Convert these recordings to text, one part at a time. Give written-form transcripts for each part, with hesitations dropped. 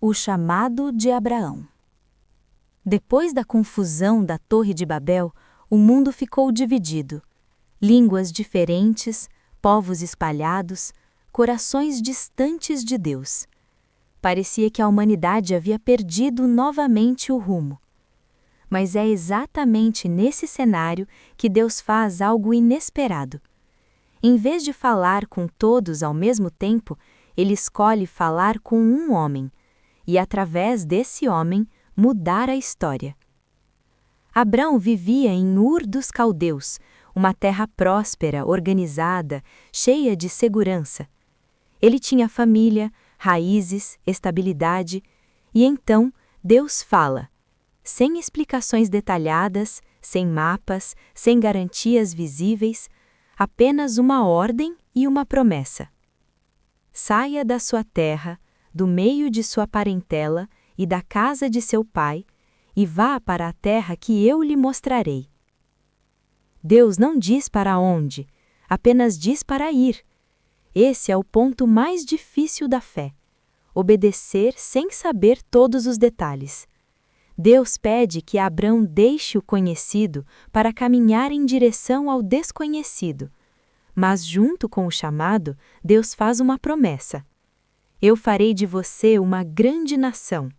O chamado de Abraão. Depois da confusão da Torre de Babel, o mundo ficou dividido. Línguas diferentes, povos espalhados, corações distantes de Deus. Parecia que a humanidade havia perdido novamente o rumo. Mas é exatamente nesse cenário que Deus faz algo inesperado. Em vez de falar com todos ao mesmo tempo, Ele escolhe falar com um homem, e através desse homem, mudar a história. Abrão vivia em Ur dos Caldeus, uma terra próspera, organizada, cheia de segurança. Ele tinha família, raízes, estabilidade, e então Deus fala, sem explicações detalhadas, sem mapas, sem garantias visíveis, apenas uma ordem e uma promessa. Saia da sua terra, do meio de sua parentela e da casa de seu pai, e vá para a terra que eu lhe mostrarei. Deus não diz para onde, apenas diz para ir. Esse é o ponto mais difícil da fé: obedecer sem saber todos os detalhes. Deus pede que Abrão deixe o conhecido para caminhar em direção ao desconhecido. Mas junto com o chamado, Deus faz uma promessa. Eu farei de você uma grande nação.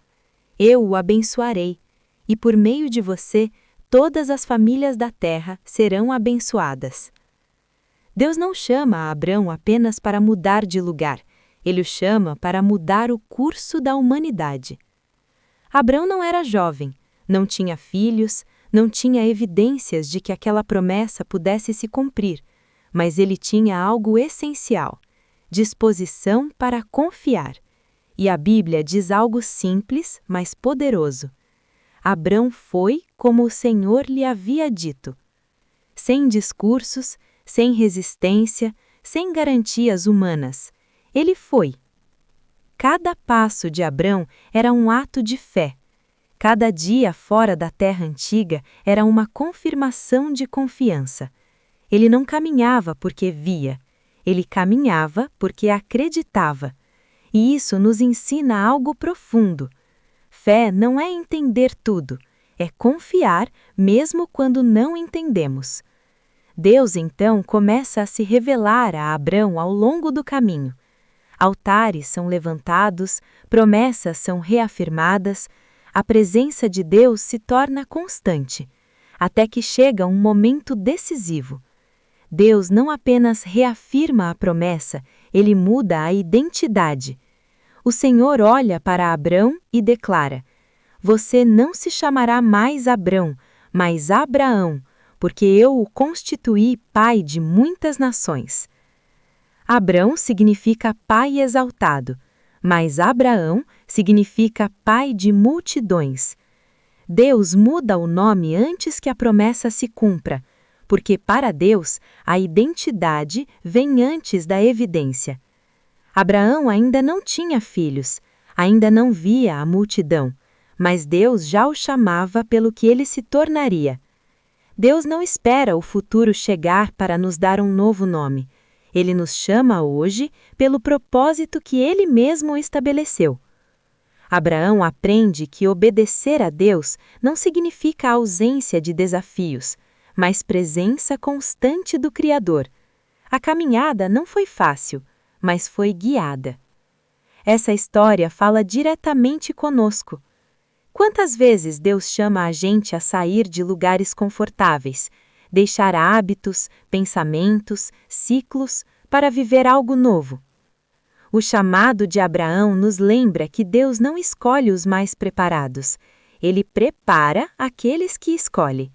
Eu o abençoarei, e por meio de você, todas as famílias da terra serão abençoadas. Deus não chama Abrão apenas para mudar de lugar, Ele o chama para mudar o curso da humanidade. Abrão não era jovem, não tinha filhos, não tinha evidências de que aquela promessa pudesse se cumprir, mas ele tinha algo essencial: disposição para confiar. E a Bíblia diz algo simples, mas poderoso. Abrão foi como o Senhor lhe havia dito. Sem discursos, sem resistência, sem garantias humanas. Ele foi. Cada passo de Abrão era um ato de fé. Cada dia fora da terra antiga era uma confirmação de confiança. Ele não caminhava porque via. Ele caminhava porque acreditava. E isso nos ensina algo profundo. Fé não é entender tudo, é confiar mesmo quando não entendemos. Deus então começa a se revelar a Abrão ao longo do caminho. Altares são levantados, promessas são reafirmadas, a presença de Deus se torna constante, até que chega um momento decisivo. Deus não apenas reafirma a promessa, Ele muda a identidade. O Senhor olha para Abrão e declara: você não se chamará mais Abrão, mas Abraão, porque eu o constituí pai de muitas nações. Abrão significa pai exaltado, mas Abraão significa pai de multidões. Deus muda o nome antes que a promessa se cumpra, porque para Deus a identidade vem antes da evidência. Abraão ainda não tinha filhos, ainda não via a multidão, mas Deus já o chamava pelo que ele se tornaria. Deus não espera o futuro chegar para nos dar um novo nome. Ele nos chama hoje pelo propósito que Ele mesmo estabeleceu. Abraão aprende que obedecer a Deus não significa ausência de desafios, mas presença constante do Criador. A caminhada não foi fácil, mas foi guiada. Essa história fala diretamente conosco. Quantas vezes Deus chama a gente a sair de lugares confortáveis, deixar hábitos, pensamentos, ciclos, para viver algo novo? O chamado de Abraão nos lembra que Deus não escolhe os mais preparados, Ele prepara aqueles que escolhe.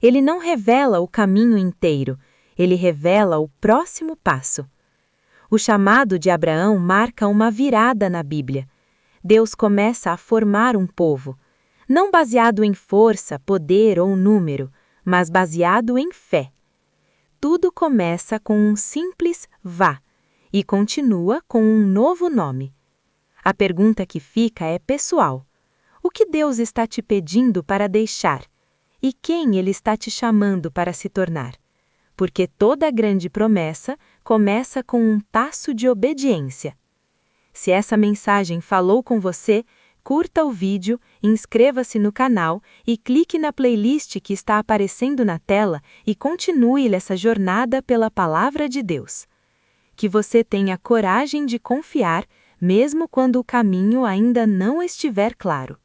Ele não revela o caminho inteiro, Ele revela o próximo passo. O chamado de Abraão marca uma virada na Bíblia. Deus começa a formar um povo, não baseado em força, poder ou número, mas baseado em fé. Tudo começa com um simples vá e continua com um novo nome. A pergunta que fica é pessoal. O que Deus está te pedindo para deixar? E quem Ele está te chamando para se tornar? Porque toda grande promessa começa com um passo de obediência. Se essa mensagem falou com você, curta o vídeo, inscreva-se no canal e clique na playlist que está aparecendo na tela e continue nessa jornada pela Palavra de Deus. Que você tenha coragem de confiar, mesmo quando o caminho ainda não estiver claro.